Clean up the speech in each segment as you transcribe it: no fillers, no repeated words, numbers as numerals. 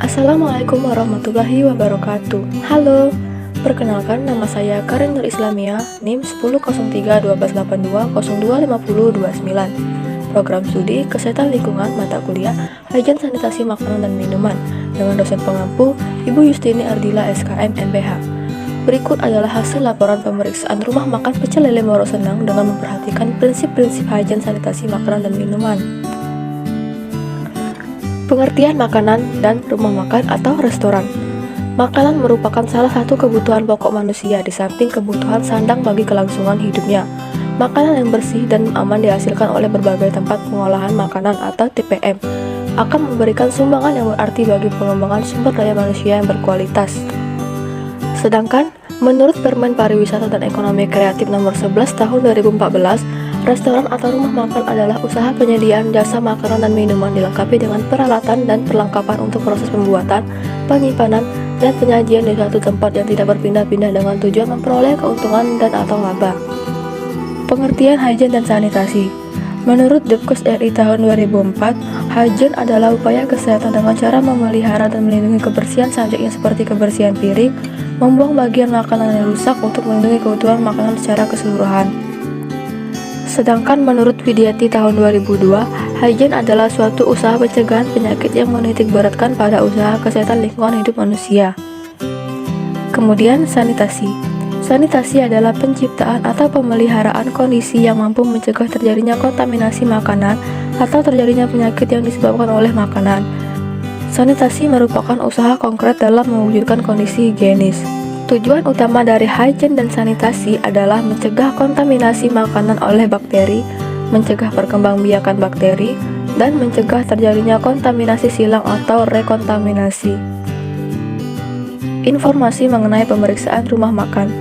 Assalamualaikum warahmatullahi wabarakatuh. Halo, perkenalkan nama saya Karin Nur Islamia, NIM 10.3/1280.25029. Program studi Kesehatan Lingkungan mata kuliah Higien Sanitasi Makanan dan Minuman dengan dosen pengampu Ibu Yustini Ardila SKM MPH. Berikut adalah hasil laporan pemeriksaan rumah makan Pecel Lele Moro Senang dengan memperhatikan prinsip-prinsip higien sanitasi makanan dan minuman. Pengertian makanan dan rumah makan atau restoran. Makanan merupakan salah satu kebutuhan pokok manusia di samping kebutuhan sandang bagi kelangsungan hidupnya. Makanan yang bersih dan aman dihasilkan oleh berbagai tempat pengolahan makanan atau TPM akan memberikan sumbangan yang berarti bagi pengembangan sumber daya manusia yang berkualitas. Sedangkan, menurut Permen Pariwisata dan Ekonomi Kreatif Nomor 11 Tahun 2014, restoran atau rumah makan adalah usaha penyediaan jasa makanan dan minuman dilengkapi dengan peralatan dan perlengkapan untuk proses pembuatan, penyimpanan, dan penyajian di satu tempat yang tidak berpindah-pindah dengan tujuan memperoleh keuntungan dan atau laba. Pengertian higien dan sanitasi. Menurut Depkes RI tahun 2004, higien adalah upaya kesehatan dengan cara memelihara dan melindungi kebersihan selanjutnya seperti kebersihan piring, membuang bagian makanan yang rusak untuk melindungi keutuhan makanan secara keseluruhan. Sedangkan menurut Widyati tahun 2002, higien adalah suatu usaha pencegahan penyakit yang menitik beratkan pada usaha kesehatan lingkungan hidup manusia. Kemudian sanitasi. Sanitasi adalah penciptaan atau pemeliharaan kondisi yang mampu mencegah terjadinya kontaminasi makanan atau terjadinya penyakit yang disebabkan oleh makanan. Sanitasi merupakan usaha konkret dalam mewujudkan kondisi higienis. Tujuan utama dari higien dan sanitasi adalah mencegah kontaminasi makanan oleh bakteri, mencegah perkembangbiakan bakteri, dan mencegah terjadinya kontaminasi silang atau rekontaminasi. Informasi mengenai pemeriksaan rumah makan.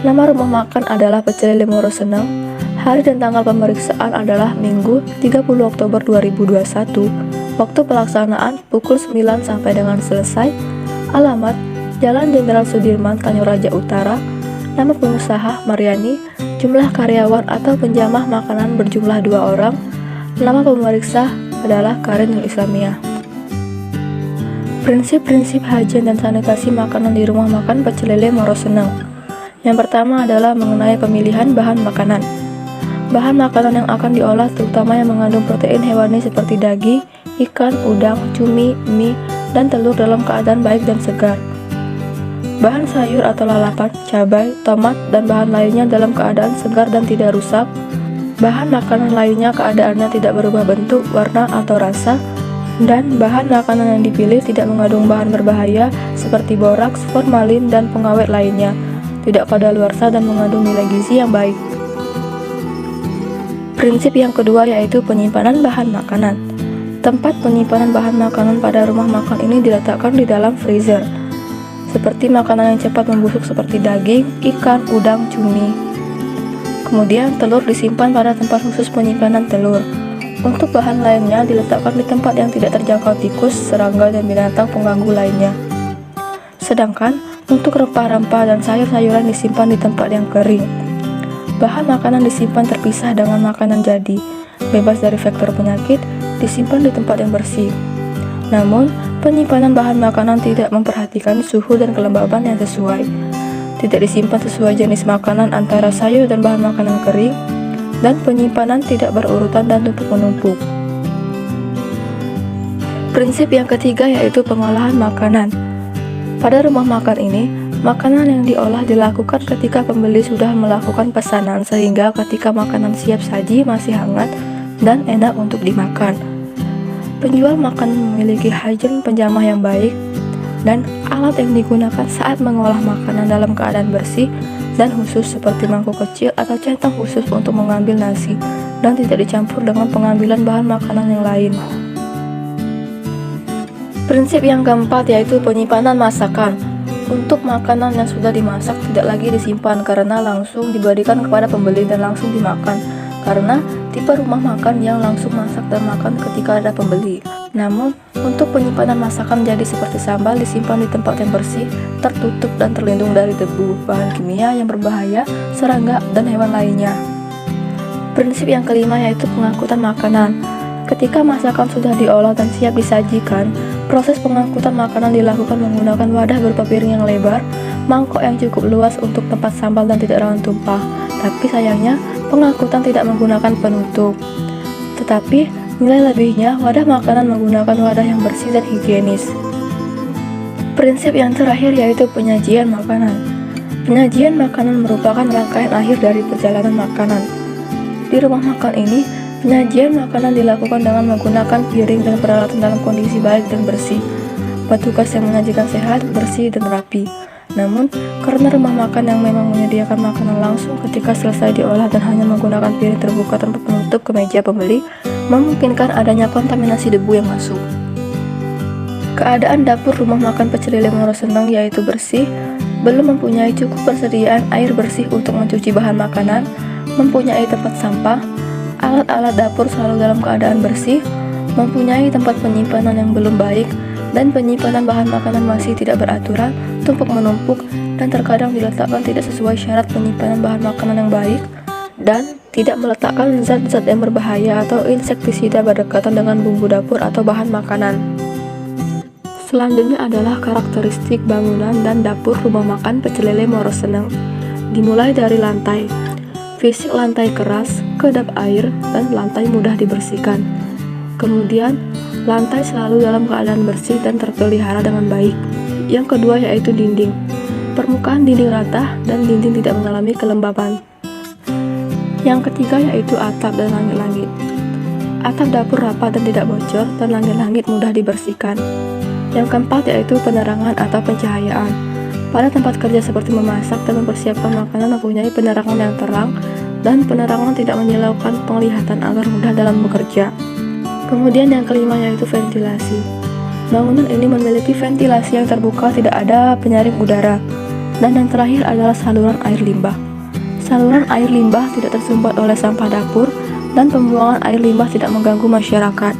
Nama rumah makan adalah Pecel Lele Moro Senang. Hari dan tanggal pemeriksaan adalah Minggu 30 Oktober 2021. Waktu pelaksanaan pukul 9 sampai dengan selesai. Alamat Jalan Jenderal Sudirman, Tanjung Raja Utara. Nama pengusaha Mariani. Jumlah karyawan atau penjamah makanan berjumlah 2 orang. Nama pemeriksa adalah Karin Nur Islamia. Prinsip-prinsip higien dan sanitasi makanan di rumah makan Pecel Lele Moro Senang. Yang pertama adalah mengenai pemilihan bahan makanan. Bahan makanan yang akan diolah terutama yang mengandung protein hewani seperti daging, ikan, udang, cumi, mie, dan telur dalam keadaan baik dan segar. Bahan sayur atau lalapan, cabai, tomat, dan bahan lainnya dalam keadaan segar dan tidak rusak. Bahan makanan lainnya keadaannya tidak berubah bentuk, warna, atau rasa. Dan bahan makanan yang dipilih tidak mengandung bahan berbahaya seperti boraks, formalin, dan pengawet lainnya. Tidak kadaluarsa dan mengandung nilai gizi yang baik. Prinsip yang kedua yaitu penyimpanan bahan makanan. Tempat penyimpanan bahan makanan pada rumah makan ini diletakkan di dalam freezer. Seperti makanan yang cepat membusuk seperti daging, ikan, udang, cumi. Kemudian telur disimpan pada tempat khusus penyimpanan telur. Untuk bahan lainnya diletakkan di tempat yang tidak terjangkau tikus, serangga, dan binatang pengganggu lainnya. Sedangkan untuk rempah-rempah dan sayur-sayuran disimpan di tempat yang kering. Bahan makanan disimpan terpisah dengan makanan jadi, bebas dari faktor penyakit, disimpan di tempat yang bersih. Namun, penyimpanan bahan makanan tidak memperhatikan suhu dan kelembaban yang sesuai. Tidak disimpan sesuai jenis makanan antara sayur dan bahan makanan kering, dan penyimpanan tidak berurutan dan tumpuk-menumpuk. Prinsip yang ketiga yaitu pengolahan makanan. Pada rumah makan ini, makanan yang diolah dilakukan ketika pembeli sudah melakukan pesanan sehingga ketika makanan siap saji masih hangat dan enak untuk dimakan. Penjual makan memiliki higien penjamah yang baik dan alat yang digunakan saat mengolah makanan dalam keadaan bersih dan khusus seperti mangkuk kecil atau centong khusus untuk mengambil nasi dan tidak dicampur dengan pengambilan bahan makanan yang lain. Prinsip yang keempat yaitu penyimpanan masakan. Untuk makanan yang sudah dimasak tidak lagi disimpan karena langsung diberikan kepada pembeli dan langsung dimakan. Karena tipe rumah makan yang langsung masak dan makan ketika ada pembeli. Namun, untuk penyimpanan masakan jadi seperti sambal disimpan di tempat yang bersih, tertutup dan terlindung dari debu, bahan kimia yang berbahaya, serangga, dan hewan lainnya. Prinsip yang kelima yaitu pengangkutan makanan. Ketika masakan sudah diolah dan siap disajikan, Proses pengangkutan makanan dilakukan menggunakan wadah berupa piring yang lebar, mangkok yang cukup luas untuk tempat sambal dan tidak rawan tumpah. Tapi sayangnya, pengangkutan tidak menggunakan penutup. Tetapi, nilai lebihnya, wadah makanan menggunakan wadah yang bersih dan higienis. Prinsip yang terakhir yaitu penyajian makanan. Penyajian makanan merupakan rangkaian akhir dari perjalanan makanan. Di rumah makan ini, penyajian makanan dilakukan dengan menggunakan piring dan peralatan dalam kondisi baik dan bersih. Petugas yang menyajikan sehat, bersih, dan rapi. Namun, karena rumah makan yang memang menyediakan makanan langsung ketika selesai diolah dan hanya menggunakan piring terbuka tanpa penutup ke meja pembeli, memungkinkan adanya kontaminasi debu yang masuk. Keadaan dapur rumah makan Pecel Lele Moro Seneng yaitu bersih, belum mempunyai cukup persediaan air bersih untuk mencuci bahan makanan, mempunyai tempat sampah, alat-alat dapur selalu dalam keadaan bersih, mempunyai tempat penyimpanan yang belum baik, dan penyimpanan bahan makanan masih tidak beraturan, tumpuk menumpuk, dan terkadang diletakkan tidak sesuai syarat penyimpanan bahan makanan yang baik, dan tidak meletakkan zat-zat yang berbahaya atau insektisida berdekatan dengan bumbu dapur atau bahan makanan. Selanjutnya adalah karakteristik bangunan dan dapur rumah makan Pecel Lele Moro Seneng. Dimulai dari lantai. Fisik lantai keras, kedap air, dan lantai mudah dibersihkan. Kemudian, lantai selalu dalam keadaan bersih dan terpelihara dengan baik. Yang kedua yaitu dinding. Permukaan dinding rata dan dinding tidak mengalami kelembaban. Yang ketiga yaitu atap dan langit-langit. Atap dapur rapat dan tidak bocor, dan langit-langit mudah dibersihkan. Yang keempat yaitu penerangan atau pencahayaan. Pada tempat kerja seperti memasak dan mempersiapkan makanan mempunyai penerangan yang terang, dan penerangan tidak menyilaukan penglihatan agar mudah dalam bekerja. Kemudian yang kelima yaitu ventilasi. Bangunan ini memiliki ventilasi yang terbuka, tidak ada penyaring udara. Dan yang terakhir adalah saluran air limbah. Saluran air limbah tidak tersumbat oleh sampah dapur, dan pembuangan air limbah tidak mengganggu masyarakat.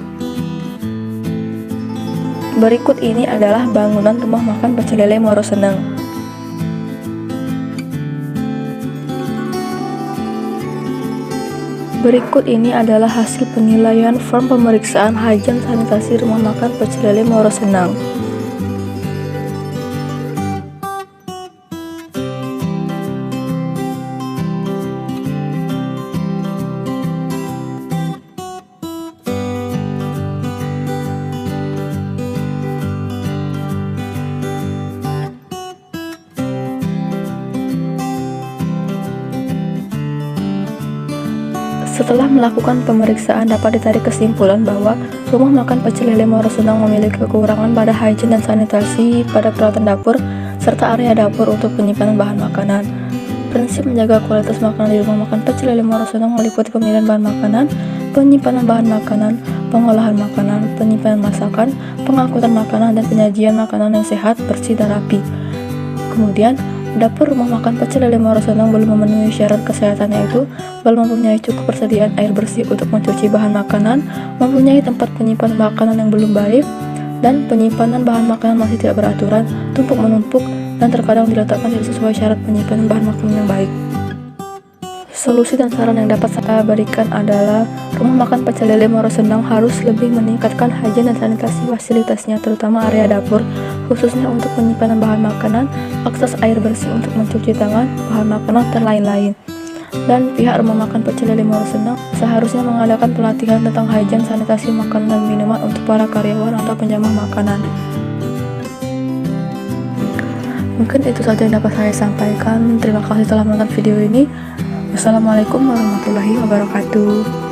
Berikut ini adalah bangunan rumah makan Pecel Lele Moro Seneng. Berikut ini adalah hasil penilaian form pemeriksaan hajam sanitasi rumah makan Pecel Lele Moro Seneng. Setelah melakukan pemeriksaan, dapat ditarik kesimpulan bahwa rumah makan Pecel Lele Moro Seneng memiliki kekurangan pada hygiene dan sanitasi pada peralatan dapur serta area dapur untuk penyimpanan bahan makanan. Prinsip menjaga kualitas makanan di rumah makan Pecel Lele Moro Seneng meliputi pemilihan bahan makanan, penyimpanan bahan makanan, pengolahan makanan, penyimpanan masakan, pengangkutan makanan, dan penyajian makanan yang sehat, bersih, dan rapi. Kemudian, dapur rumah makan Pecel Lele Moro Seneng belum memenuhi syarat kesehatan, yaitu belum mempunyai cukup persediaan air bersih untuk mencuci bahan makanan, mempunyai tempat penyimpanan makanan yang belum baik, dan penyimpanan bahan makanan masih tidak beraturan, tumpuk menumpuk, dan terkadang diletakkan tidak sesuai syarat penyimpanan bahan makanan yang baik. Solusi dan saran yang dapat saya berikan adalah rumah makan Pecel Lele Moro Seneng harus lebih meningkatkan hygiene dan sanitasi fasilitasnya, terutama area dapur, khususnya untuk penyimpanan bahan makanan, akses air bersih untuk mencuci tangan, bahan makanan, dan lain-lain. Dan pihak rumah makan Pecel Lele Moro Seneng seharusnya mengadakan pelatihan tentang hygiene sanitasi makanan dan minuman untuk para karyawan atau penjamah makanan. Mungkin itu saja yang dapat saya sampaikan. Terima kasih telah menonton video ini. Wassalamualaikum warahmatullahi wabarakatuh.